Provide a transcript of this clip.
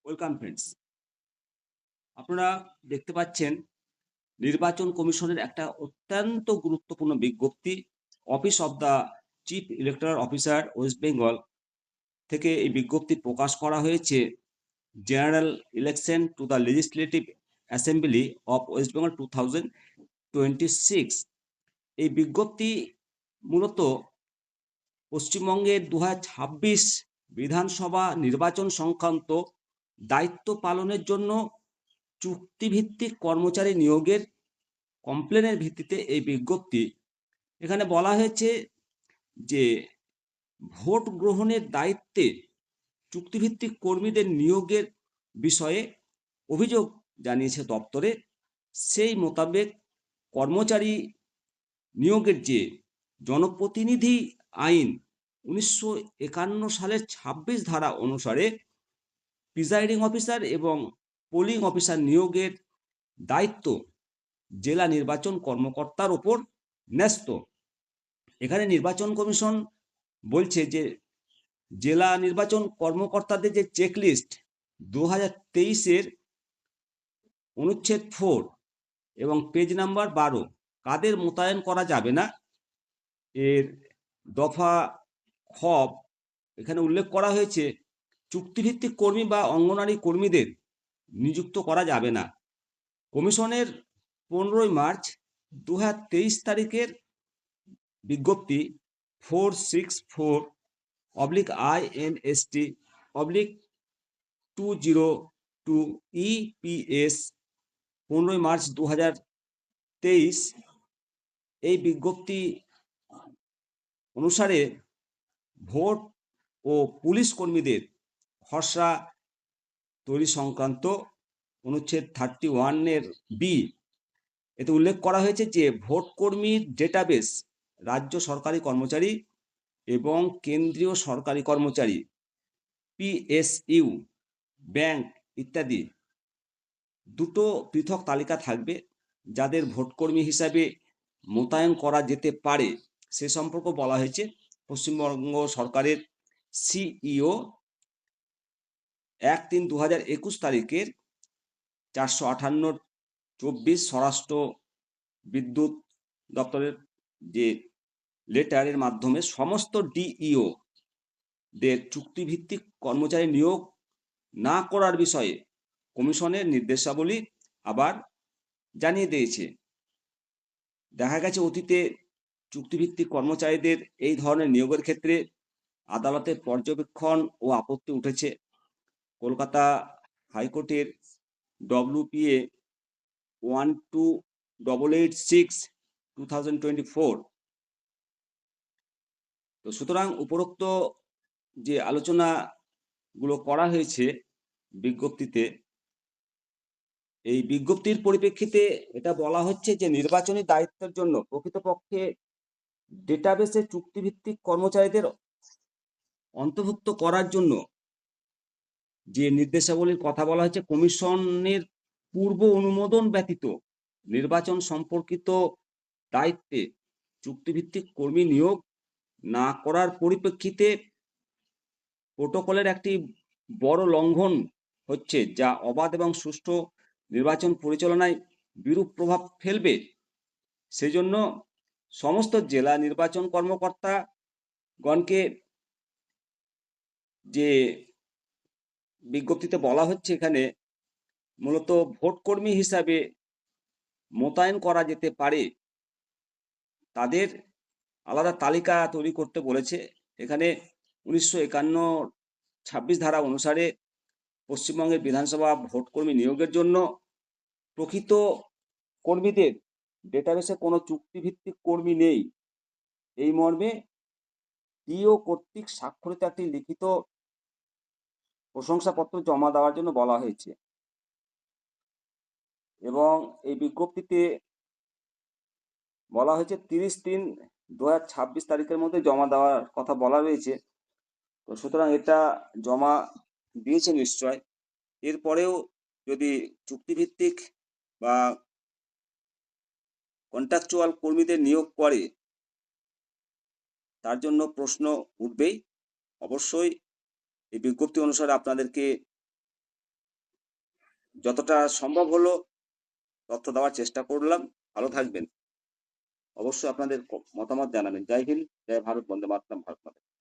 Welcome friends. আপনারা দেখতে পাচ্ছেন নির্বাচন কমিশনের একটা অত্যন্ত গুরুত্বপূর্ণ বিজ্ঞপ্তি office of the chief electoral officer West Bengal থেকে এই বিজ্ঞপ্তি প্রকাশ করা হয়েছে। General election to the legislative assembly of West Bengal 2026। এই বিজ্ঞপ্তি মূলত পশ্চিমবঙ্গের 2026 বিধানসভা নির্বাচন সংক্রান্ত দায়িত্ব পালনের জন্য চুক্তিভিত্তিক কর্মচারী নিয়োগের কমপ্লেনের ভিত্তিতে এই বিজ্ঞপ্তি। এখানে বলা হয়েছে যে ভোট গ্রহণের দায়িত্বে চুক্তিভিত্তিক কর্মীদের নিয়োগের বিষয়ে অভিযোগ জানিয়েছে দপ্তরে। সেই মোতাবেক কর্মচারী নিয়োগের যে জনপ্রতিনিধি আইন 1951 সালের 26 ধারা অনুসারে প্রিজাইডিং অফিসার এবং পোলিং অফিসার নিয়োগের দায়িত্ব জেলা নির্বাচন কর্মকর্তার ওপর ন্যস্ত। এখানে নির্বাচন কমিশন বলছে যে জেলা নির্বাচন কর্মকর্তাদের যে চেকলিস্ট 2023-এর অনুচ্ছেদ 4 এবং পেজ নাম্বার 12 কাদের মোতায়েন করা যাবে না, এর দফা খ এখানে উল্লেখ করা হয়েছে চুক্তিভিত্তিক কর্মী বা অঙ্গনারী কর্মীদের নিযুক্ত করা যাবে না। কমিশনের 15 মার্চ 2023 তারিখের বিজ্ঞপ্তি 464/INST/202 EPS 15 মার্চ 2023 এই বিজ্ঞপ্তি অনুসারে ভোট ও পুলিশ কর্মীদের খসড়া তৈরি সংক্রান্ত অনুচ্ছেদ 31-এর বি এতে উল্লেখ করা হয়েছে যে ভোট কর্মীর ডেটাবেস রাজ্য সরকারি কর্মচারী এবং কেন্দ্রীয় সরকারি কর্মচারী, PSU, ব্যাংক ইত্যাদি দুটো পৃথক তালিকা থাকবে। যাদের ভোটকর্মী হিসাবে মোতায়েন করা যেতে পারে সে সম্পর্কে বলা হয়েছে পশ্চিমবঙ্গ সরকারের CEO 1/3/2021 তারিখের 458/24 স্বরাষ্ট্র বিদ্যুৎ দপ্তরের যে লেটারের মাধ্যমে সমস্ত DEO দের চুক্তিভিত্তিক কর্মচারী নিয়োগ না করার বিষয়ে কমিশনের নির্দেশাবলী আবার জানিয়ে দিয়েছে। দেখা গেছে অতীতে চুক্তিভিত্তিক কর্মচারীদের এই ধরনের নিয়োগের ক্ষেত্রে আদালতের পর্যবেক্ষণ ও আপত্তি উঠেছে। কলকাতা হাইকোর্টের WPA 12886/2024। তো সুতরাং উপরোক্ত যে আলোচনাগুলো করা হয়েছে বিজ্ঞপ্তিতে, এই বিজ্ঞপ্তির পরিপ্রেক্ষিতে এটা বলা হচ্ছে যে নির্বাচনী দায়িত্বের জন্য প্রকৃতপক্ষে ডেটাবেসে চুক্তিভিত্তিক কর্মচারীদের অন্তর্ভুক্ত করার জন্য যে নির্দেশাবলীর কথা বলা হয়েছে, কমিশনের পূর্ব অনুমোদন ব্যতীত নির্বাচন সম্পর্কিত দায়িত্বে চুক্তিভিত্তিক কর্মী নিয়োগ না করার পরিপ্রেক্ষিতে প্রোটোকলের একটি বড় লঙ্ঘন হচ্ছে, যা অবাধ এবং সুষ্ঠু নির্বাচন পরিচালনায় বিরূপ প্রভাব ফেলবে। সেজন্য সমস্ত জেলা নির্বাচন কর্মকর্তাগণকে যে বিজ্ঞপ্তিতে বলা হচ্ছে এখানে মূলত ভোটকর্মী হিসাবে মোতায়েন করা যেতে পারে তাদের আলাদা তালিকা তৈরি করতে বলেছে। এখানে 1951-26 ধারা অনুসারে পশ্চিমবঙ্গের বিধানসভা ভোটকর্মী নিয়োগের জন্য প্রকৃত কর্মীদের ডেটাবেসে কোনো চুক্তিভিত্তিক কর্মী নেই, এই মর্মে DO কর্তৃক স্বাক্ষরিত একটি লিখিত প্রশংসাপত্র জমা দেওয়ার জন্য বলা হয়েছে। এবং এই বিজ্ঞপ্তিতে বলা হয়েছে 30/3/2026 তারিখের মধ্যে জমা দেওয়ার কথা বলা রয়েছে। তো সুতরাং এটা জমা দিয়েছে নিশ্চয়। এরপরেও যদি চুক্তিভিত্তিক বা কন্ট্রাকচুয়াল কর্মীদের নিয়োগ করে তার জন্য প্রশ্ন উঠবেই। অবশ্যই এই বিজ্ঞপ্তি অনুসারে আপনাদেরকে যতটা সম্ভব হলো তথ্য দেওয়ার চেষ্টা করলাম। ভালো থাকবেন। অবশ্যই আপনাদের মতামত জানাবেন। জয় হিন্দ, জয় ভারত, বন্দে মাতরম, ভারত মাতা কি